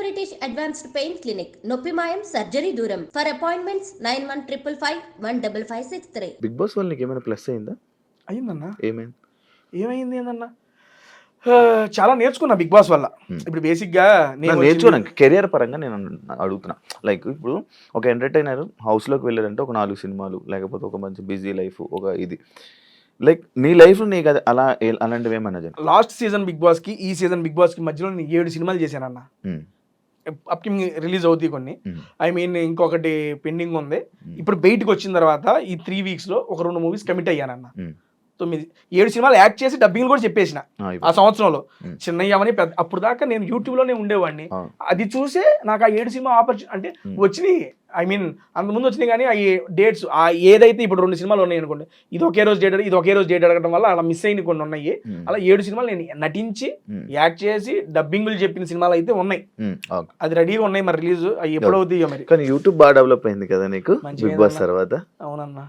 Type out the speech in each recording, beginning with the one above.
British advanced pain clinic నొప్పి మాయం surgery దూరం ఫర్ అపాయింట్మెంట్స్ 9155515563. బిగ్ బాస్ వల్ల నీకు ఏమైనా ప్లస్ అయిందా? అయిందన్న. ఏమైంది ఏందన్నా, చాలా నేర్చుకున్నా బిగ్ బాస్ వల్ల. ఇప్పుడు బేసిక్గా నేను నేర్చుకున్నాను కెరియర్ పరంగా నేను అడుగుతున్నా. లైక్ ఇప్పుడు ఒక ఎంటర్టైనర్ హౌస్లోకి వెళ్ళారంటే ఒక 4 సినిమాలు లేకపోతే ఒక మంచి బిజీ లైఫ్ ఒక ఇది లైక్ నీ లైఫ్ నీకు అది అలా అలాంటివి ఏమన్నా లాస్ట్ సీజన్ బిగ్ బాస్కి ఈ సీజన్ బిగ్ బాస్కి మధ్యలో నేను 7 సినిమాలు చేశానన్న. అప్కమింగ్ రిలీజ్ అవుతాయి కొన్ని. ఐ మీన్ ఇంకొకటి పెండింగ్ ఉంది. ఇప్పుడు బయటకు వచ్చిన తర్వాత ఈ 3 వీక్స్లో ఒక 2 మూవీస్ కమిట్ అయ్యానన్న. 7 సినిమాలు యాక్ట్ చేసి డబ్బింగ్ కూడా చెప్పేసిన ఆ సంవత్సరంలో. చిన్నయ్యమని పెద్ద అప్పుడు దాకా నేను యూట్యూబ్లోనే ఉండేవాడిని. అది చూసే నాకు ఆ 7 సినిమా ఆపర్చునిటీ అంటే వచ్చినాయి. ఐ మీన్ అంతకుముందు వచ్చినాయి కానీ ఆ డేట్స్ ఏదైతే ఇప్పుడు 2 సినిమాలు ఉన్నాయి అనుకోండి, ఇది ఒకే రోజు డేట్ అడగడం వల్ల అలా మిస్ అయిన కొన్ని ఉన్నాయి. అలా 7 సినిమాలు నేను నటించి యాక్ట్ చేసి డబ్బింగ్లు చెప్పిన సినిమాలు అయితే ఉన్నాయి. అది రెడీగా ఉన్నాయి, మరి రిలీజ్ ఎప్పుడవుతాయో మరి. కానీ యూట్యూబ్ బాగా డెవలప్ అయింది కదా నీకు బిగ్ బాస్ తర్వాత? అవునన్నా,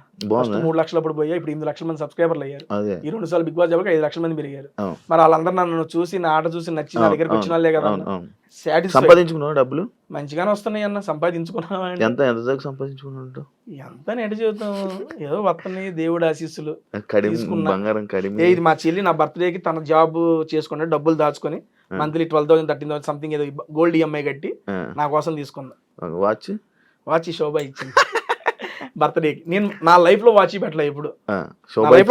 3 లక్షలు అప్పుడు పోయా, ఇప్పుడు 8 లక్షల మంది సబ్స్క్రైబర్లు అయ్యారు. ఈ 2 సార్లు బిగ్ బాస్ చెప్పక 5 లక్షల మంది పెరిగారు. మరి వాళ్ళందరూ నన్ను చూసి నా ఆట చూసి నచ్చి నా దగ్గరికి వచ్చిన వాళ్ళే కదా. సంపాదించుకున్నావు డబ్బులు మంచిగానే వస్తున్నాయి అన్న, సంపాదించుకున్నా. ఎంత సంపాదించుకున్నావు? ఎంత నెట జీవితం ఏదో వస్తున్నాయి, దేవుడు ఆశీస్సులు. బంగారం ఇది మా చెల్లి నా బర్త్డేకి తన జాబ్ చేసుకుని డబ్బులు దాచుకొని మంత్లీ 12,000 13,000 సంథింగ్ ఏదో గోల్డ్ ఈఎంఐ కట్టి నా కోసం తీసుకుందా. వాచ్ శోభ ఇచ్చింది బర్త్డేకి. నేను నా లైఫ్ లో వాచ్ పెట్టలే ఇప్పుడు.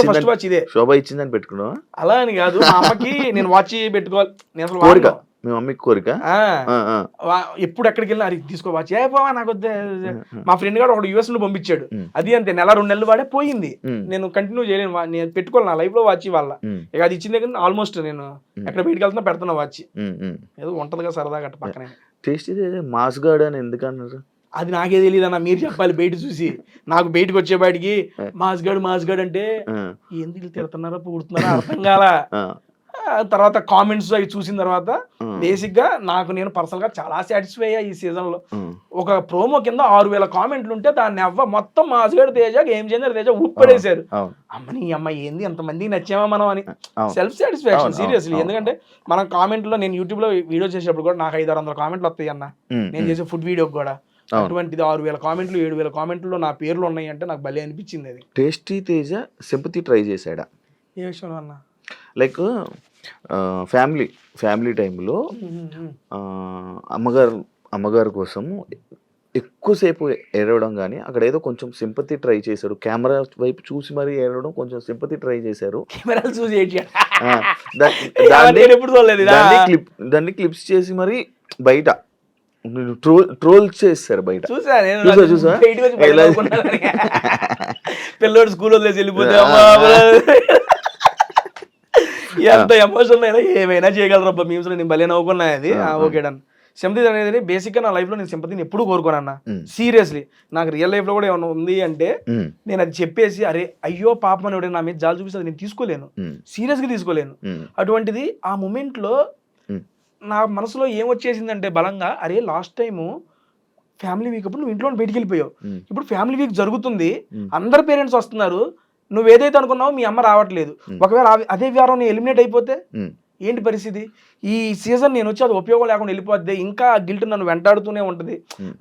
ఫస్ట్ వాచ్ ఇదే. శోభ ఇచ్చిందని పెట్టుకున్నావా? అలా అని కాదు, మా అమ్మకి నేను వాచ్ పెట్టుకోవాలి. నేను అసలు మీ మమ్మీకి కోరిక ఎప్పుడు ఎక్కడికి వెళ్ళినా అది తీసుకో వాచ్. పోవా నాకు వద్దే. మా ఫ్రెండ్ గారు ఒకడు US లో పంపించాడు. అది అంతే, 1-2 నెలలు వాడే పోయింది. నేను కంటిన్యూ చేయలేను, నేను పెట్టుకోవాలి నా లైఫ్ లో వాచ్ వాళ్ళ. ఇక అది ఇచ్చిందే కానీ ఆల్మోస్ట్ నేను ఎక్కడ బయటకు వెళ్తున్నా పెడుతున్నా వాచ్. ఏదో ఉంటదిగా సరదాగా అట్ట పక్కనే. టేస్ట్ మాస్ గార్డ్ అని ఎందుకు అన్నారు? అది నాకే తెలియదు అన్న, మీరు చెప్పాలి బయట చూసి. నాకు బయటకు వచ్చేపాటికి మాస్ గార్డ్ అంటే ఎందుకు తిడుతున్నారో పూడుతున్నారో అర్థం కాల. తర్వాత కామెంట్స్ అవి చూసిన తర్వాత బేసిక్ గా నాకు నేను పర్సనల్ గా చాలా సాటిస్ఫై అయ్యా ఈ సీజన్ లో. ఒక ప్రోమో కింద 6,000 కామెంట్లు ఉంటే దాన్ని మొత్తం మాస్గడ్ తేజ గేమ్ చేంజర్ తేజ ఉప్పడేశారు. అమ్మని అమ్మాయి ఏంది ఎంతమందికి నచ్చామా మనం అని సెల్ఫ్ సాటిస్ఫాక్షన్ సీరియస్లీ. ఎందుకంటే మనం కామెంట్ లో నేను యూట్యూబ్ లో వీడియో చేసేటప్పుడు కూడా నాకు 500-600 కామెంట్లు వస్తాయి అన్న, నేను చేసే ఫుడ్ వీడియోకి కూడా. అటువంటిది 6,000 కామెంట్లు 7,000 కామెంట్లు నా పేర్లు ఉన్నాయి అంటే నాకు భలే అనిపించింది. అది టేస్టీ తేజ సింపతి ట్రై చేశాడా? ఏ విషయంలో అన్న? లైక్ ఫ్యామిలీ టైంలో అమ్మగారు కోసం ఎక్కువసేపు ఏడవడం కానీ అక్కడ ఏదో కొంచెం సింపతి ట్రై చేశారు. కెమెరా వైపు చూసి మరీ ఏడవడం, కొంచెం సింపతి ట్రై చేశారు. కెమెరాలు చూసి దాన్ని క్లిప్స్ చేసి మరి బయట ట్రోల్ చేస్తారు. బయట చూసా పిల్లోడు స్కూల్ వదిలేసి వెళ్ళిపోతే ఎంత ఎమోషనల్ అయినా ఏమైనా చేయగలరబ్బా మీమ్స్ లో. నేను భలే నవ్వుకున్నా అది. Okay done. సింపతి అనేది బేసిక్ గా నా లైఫ్ లో నేను సింపతిని ఎప్పుడు కోరుకోనన్నా సీరియస్లీ. నాకు రియల్ లైఫ్ లో కూడా ఏమైనా ఉంది అంటే నేను అది చెప్పేసి అరే అయ్యో పాపం అని నా మీద జాలి చూపిస్తే నేను తీసుకోలేను, సీరియస్ గా తీసుకోలేను. అటువంటిది ఆ మూమెంట్ లో నా మనసులో ఏమొచ్చేసిందంటే బలంగా, అరే లాస్ట్ టైము ఫ్యామిలీ వీక్ అప్పుడు నువ్వు ఇంట్లో బయటికి వెళ్ళిపోయావు, ఇప్పుడు ఫ్యామిలీ వీక్ జరుగుతుంది, అందరు పేరెంట్స్ వస్తున్నారు, నువ్వేదైతే అనుకున్నావో మీ అమ్మ రావట్లేదు, ఒకవేళ అదే వారం నేను ఎలిమినేట్ అయిపోతే ఏంటి పరిస్థితి? ఈ సీజన్ నేను వచ్చి అది ఉపయోగం లేకుండా వెళ్ళిపోద్ది, ఇంకా గిల్ట్ నన్ను వెంటాడుతూనే ఉంటుంది.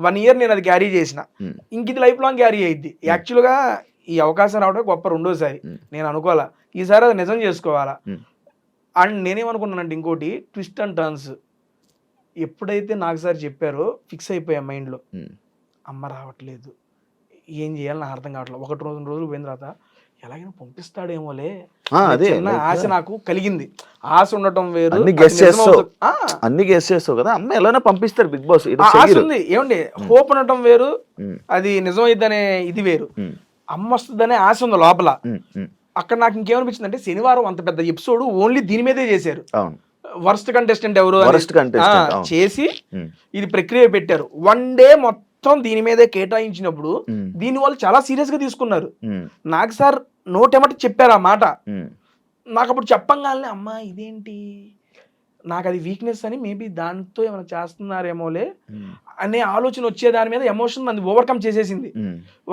1 year నేను అది క్యారీ చేసిన, ఇంక ఇది లైఫ్ లాంగ్ క్యారీ అయ్యిద్ది. యాక్చువల్గా ఈ అవకాశం రావడం గొప్ప రెండోసారి, నేను అనుకోవాలా ఈసారి అది నిజం చేసుకోవాలా. అండ్ నేనేమనుకున్నానంటే ఇంకోటి ట్విస్ట్ అండ్ టర్న్స్ ఎప్పుడైతే నాకు సార్ చెప్పారో ఫిక్స్ అయిపోయా మైండ్లో, అమ్మ రావట్లేదు ఏం చేయాలి నాకు అర్థం కావట్లేదు. 1-2 రోజులు పోయిన తర్వాత ఎలాగైనా పంపిస్తాడేమోలే చిన్న ఆశ నాకు కలిగింది. ఆశ ఉండటం వేరు, అన్ని గెస్ చేస్తావు కదా, అమ్మ ఎలాగైనా పంపిస్తారు బిగ్ బాస్. ఆశ ఉంది ఏమండి, హోప్ ఉండటం వేరు, అది నిజమైద్దనే ఇది వేరు. అమ్మ వస్తుందనే ఆశ ఉంది లోపల. అక్కడ నాకు ఇంకేమనిపించింది అంటే శనివారం అంత పెద్ద ఎపిసోడ్ ఓన్లీ దీని మీదే చేశారు. వర్స్ట్ కంటెస్టెంట్ ఎవరు చేసి ఇది ప్రక్రియ పెట్టారు. 1 day మొత్తం దీని మీదే కేటాయించినప్పుడు దీని వాళ్ళు చాలా సీరియస్ గా తీసుకున్నారు. నాకు సార్ నోటెమట చెప్పారు ఆ మాట. నాకు అప్పుడు చెప్పంగానే అమ్మా ఇదేంటి, నాకు అది వీక్నెస్ అని మేబీ దాంతో ఏమైనా చేస్తున్నారేమోలే అనే ఆలోచన వచ్చే దాని మీద ఎమోషన్ నన్ను ఓవర్కమ్ చేసేసింది.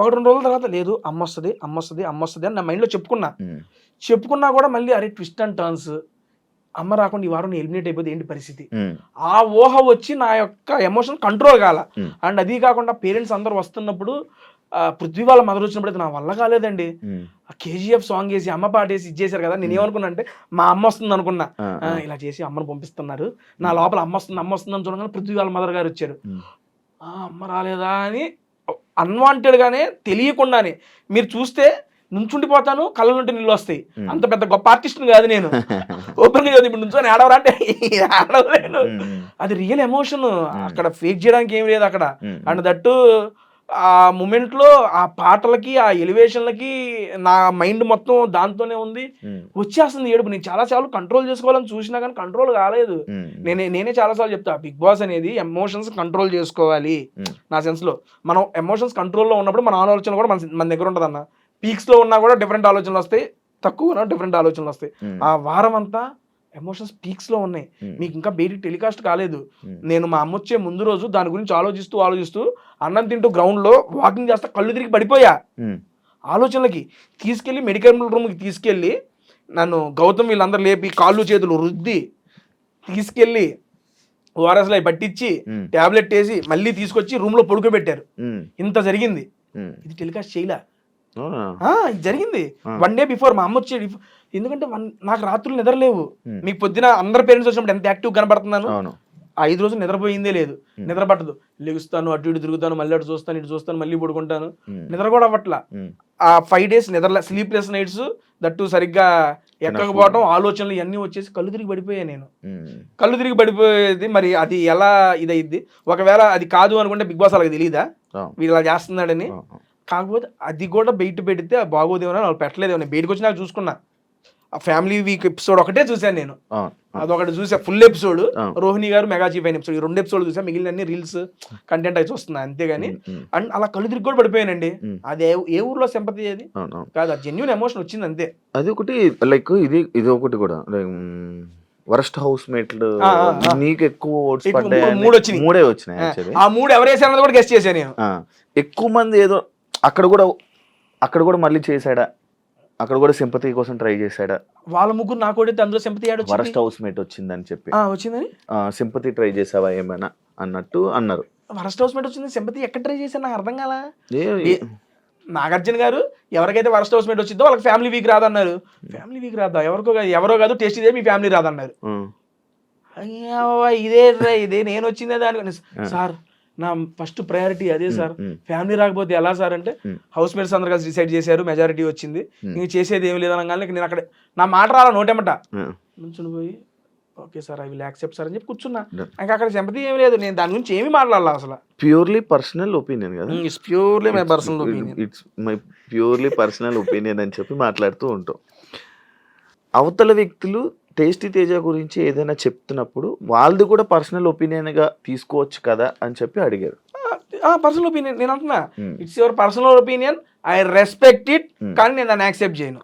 1-2 రోజుల తర్వాత లేదు అమ్మ వస్తుంది అని నా మైండ్లో చెప్పుకున్నా కూడా మళ్ళీ అరే ట్విస్ట్ అండ్ టర్న్స్ అమ్మ రాకుండా ఈ వారం ఎలిమినేట్ అయిపోతే ఏంటి పరిస్థితి, ఉమ్, ఆ ఊహ వచ్చి నా యొక్క ఎమోషన్ కంట్రోల్ కాల. ఉమ్, అండ్ అది కాకుండా పేరెంట్స్ అందరు వస్తున్నప్పుడు పృథ్వీ వాళ్ళ మదర్ వచ్చినప్పుడు అయితే నా వల్ల కాలేదండి. ఉమ్, ఆ కేజీఎఫ్ సాంగ్ వేసి అమ్మ పాట వేసి ఇచ్చేసారు కదా, నేను ఏమనుకున్నా అంటే మా అమ్మ వస్తుంది అనుకున్నా. ఇలా చేసి అమ్మను పంపిస్తున్నారు, నా లోపల అమ్మ వస్తుంది అని చూడగానే పృథ్వీ వాళ్ళ మదర్ గారు వచ్చారు. ఉమ్. అమ్మ రాలేదా అని అన్వాంటెడ్గానే తెలియకుండానే మీరు చూస్తే నుంచుండిపోతాను, కళ్ళ నుండి నీళ్ళు వస్తాయి. అంత పెద్ద గొప్ప ఆర్టిస్ట్ని కాదు నేను, ఓపెన్గా చదువు ఇప్పుడు నుంచొని ఆడవరా అంటే ఆడవలేను. అది రియల్ ఎమోషన్, అక్కడ ఫేక్ చేయడానికి ఏం లేదు అక్కడ. అండ్ దట్టు ఆ మూమెంట్లో ఆ పాటలకి ఆ ఎలివేషన్లకి నా మైండ్ మొత్తం దాంతోనే ఉంది, వచ్చేస్తుంది ఏడుపు. నేను చాలా కంట్రోల్ చేసుకోవాలని చూసినా కానీ కంట్రోల్ కాలేదు. నేనే చాలాసార్లు చెప్తా, బిగ్ బాస్ అనేది ఎమోషన్స్ కంట్రోల్ చేసుకోవాలి. నా సెన్స్లో మనం ఎమోషన్స్ కంట్రోల్లో ఉన్నప్పుడు మన ఆలోచనలు కూడా మన దగ్గర ఉంటుంది అన్న. పీక్స్లో ఉన్నా కూడా డిఫరెంట్ ఆలోచనలు వస్తాయి, తక్కువ ఉన్నా డిఫరెంట్ ఆలోచనలు వస్తాయి. ఆ వారం అంతా ఎమోషన్స్ పీక్స్లో ఉన్నాయి, మీకు ఇంకా బయటికి టెలికాస్ట్ కాలేదు. నేను మా అమ్మ వచ్చే ముందు రోజు దాని గురించి ఆలోచిస్తూ అన్నం తింటూ గ్రౌండ్లో వాకింగ్ చేస్తా కళ్ళు తిరిగి పడిపోయా ఆలోచనలకి. తీసుకెళ్ళి మెడికల్ రూమ్కి తీసుకెళ్ళి నన్ను గౌతమ్ వీళ్ళందరూ లేపి కాళ్ళు చేతులు రుద్ది తీసుకెళ్ళి ఓఆర్ఎస్లో పట్టించి ట్యాబ్లెట్ వేసి మళ్ళీ తీసుకొచ్చి రూమ్లో పడుకోబెట్టారు. ఇంత జరిగింది, ఇది టెలికాస్ట్ చేయలే. ఇది జరిగింది 1 day బిఫోర్ మా అమ్మ వచ్చేది. ఎందుకంటే నాకు రాత్రులు నిద్రలేవు. మీకు పొద్దున అందరు పేరెంట్స్ వచ్చినప్పుడు ఎంత యాక్టివ్ కనబడుతున్నాను, 5 రోజులు నిద్రపోయిందే లేదు, నిద్ర పట్టదు. లెగుస్తాను, అటు ఇటు తిరుగుతాను, మళ్ళీ అటు చూస్తాను, ఇటు చూస్తాను, మళ్ళీ పడుకుంటాను, నిద్ర కూడా అవ్వట్లా. ఆ 5 days నిద్ర స్లీప్లెస్ నైట్స్, దట్టు సరిగ్గా ఎక్కకపోవడం, ఆలోచనలు ఇవన్నీ వచ్చేసి కళ్ళు తిరిగి పడిపోయాను నేను. కళ్ళు తిరిగి పడిపోయేది మరి అది ఎలా ఇదైద్ది? ఒకవేళ అది కాదు అనుకుంటే బిగ్ బాస్ అలాగే తెలియదా వీళ్ళు ఇలా చేస్తున్నాడని? కాకపోతే అది కూడా బయట పెడితే బాగోదేమో వాళ్ళు పెట్టలేదేమో. నేను బయటకు వచ్చి నాకు చూసుకున్నా, ఆ ఫ్యామిలీ వీక్ ఎపిసోడ్ ఒకటే చూశాను నేను, అదొకటి చూసా ఫుల్ ఎపిసోడ్. రోహిణి గారు మెగా చీఫ్ అయిన ఎపిసోడ్, ఈ 2 episodes చూసా, మిగిలిన అన్ని రీల్స్ కంటెంట్ అయి చూస్తున్నా అంతేగాని. అండ్ అలా కళ్ళు తిరిగి కూడా పడిపోయానండి. అది ఏ ఊర్లో సింపతి అది కాదు, ఆ జెన్యూన్ ఎమోషన్ వచ్చింది అంతే. అది ఒకటి లైక్ ఇది ఒకటి కూడా వరస్ట్ హౌస్ మేట్లు నీకు ఎక్కువ ఓట్స్ పడ్డాయి, 3 వచ్చినాయి. ఆ 3 ఎవరు వేసారన్నది కూడా గెస్ట్ చేశాను నేను. ఎక్కువ మంది ఏదో అక్కడ కూడా మళ్ళీ చేశాడా, అక్కడ కూడా సింపతి కోసం ట్రై చేశాడా? వాళ్ళ ముగ్గురు నాకు కూడా అందులో సింపతి వరస్ట్ హౌస్ మేట్ వచ్చిందని చెప్పి వచ్చిందని సింపతి ట్రై చేసావా ఏమైనా అన్నట్టు అన్నారు. వరస్ట్ హౌస్ మేట్ వచ్చింది, సింపతి ఎక్కడ ట్రై చేశాను నాకు అర్థం కాలా. నాగార్జున గారు ఎవరికైతే వరస్ట్ హౌస్ మేట్ వచ్చిందో వాళ్ళకి ఫ్యామిలీ వీక్ రాదన్నారు. ఫ్యామిలీ వీక్ రాదా, ఎవరో కాదు టేస్ట్ ఇదే మీ ఫ్యామిలీ రాదన్నారు. ఇదే నేను వచ్చిందే దాని. సార్ నా ఫస్ట్ ప్రయారిటీ అదే సార్, ఫ్యామిలీ రాకపోతే ఎలా సార్ అంటే, హౌస్ మేట్స్ అందరు కలిసి డిసైడ్ చేశారు, మెజారిటీ వచ్చింది, ఇంక చేసేది ఏమి లేదనగానే నేను అక్కడ నా మాట రాలా నోటేమట నుంచుని పోయి okay sir I will accept sir అని చెప్పి కూర్చున్నా. ఇంకా అక్కడ సింపతి ఏమి లేదు, నేను దాని గురించి ఏమి మాట్లాడాలి అసలు. ప్యూర్లీ పర్సనల్ ఒపీనియన్ కదా, it's purely my personal opinion, it's my purely personal opinion అని చెప్పి మాట్లాడుతూ ఉంటాం. అవతల వ్యక్తులు టేస్టీ తేజ గురించి ఏదైనా చెప్తున్నప్పుడు వాళ్ళది కూడా పర్సనల్ ఒపీనియన్ గా తీసుకోవచ్చు కదా అని చెప్పి అడిగారు. పర్సనల్ ఒపీనియన్ నేను అంటున్నా, it's your personal opinion, I respect it, కానీ నేను దాన్ని యాక్సెప్ట్ చేయను.